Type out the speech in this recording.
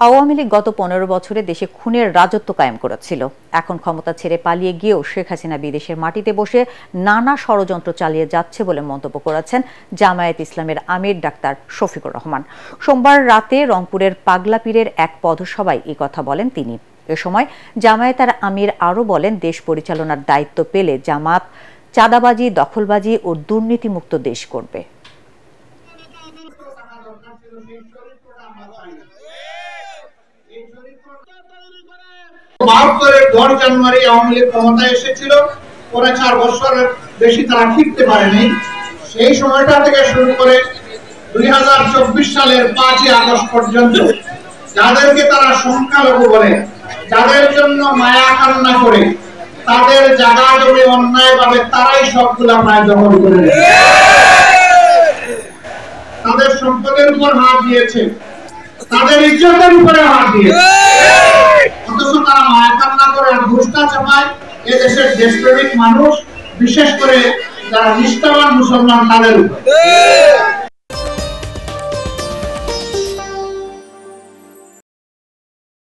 আওয়ামী লীগ গত 15 বছরে দেশে খুনের রাজত্ব কায়েম করেছিল। এখন ক্ষমতা ছেড়ে পালিয়ে গিয়েও শেখ হাসিনা বিদেশের মাটিতে বসে নানা ষড়যন্ত্র চালিয়ে যাচ্ছে বলে মন্তব্য করেছেন জামায়াত ইসলামের আমির ডাক্তার শফিকুর রহমান। সোমবার রাতে রংপুরের পাগলাপীরের এক পথসভায় এই কথা বলেন তিনি। এ সময় জামায়াতের আমির আরও বলেন, দেশ পরিচালনার দায়িত্ব পেলে জামাত চাঁদাবাজি, দখলবাজি ও দুর্নীতিমুক্ত দেশ করবে। জানুয়ারি আওয়ামী লীগ ক্ষমতায় এসেছিল, ওরা 4 বছরের বেশি তারা ফিরতে পারেনি। সেই সময়টা থেকে শুরু করে 2024 সালের 5ই আগস্ট পর্যন্ত যাদেরকে তারা সংখ্যালঘু বলে, যাদের জন্য মায়া কান্না করে, তাদের জায়গা জমি অন্যায়ভাবে তারাই সবগুলা প্রায় দখল করে নিয়েছে। তাদের সম্পদের উপর হাত দিয়েছে, তাদের ইজ্জতের উপরে হাত দিয়েছে। অথচ তারা মায়া কান্না করে আর ঘুষটা চাপায় এদেশের দেশপ্রেমিক মানুষ, বিশেষ করে যারা নিষ্ঠাবান মুসলমান তাদের উপর।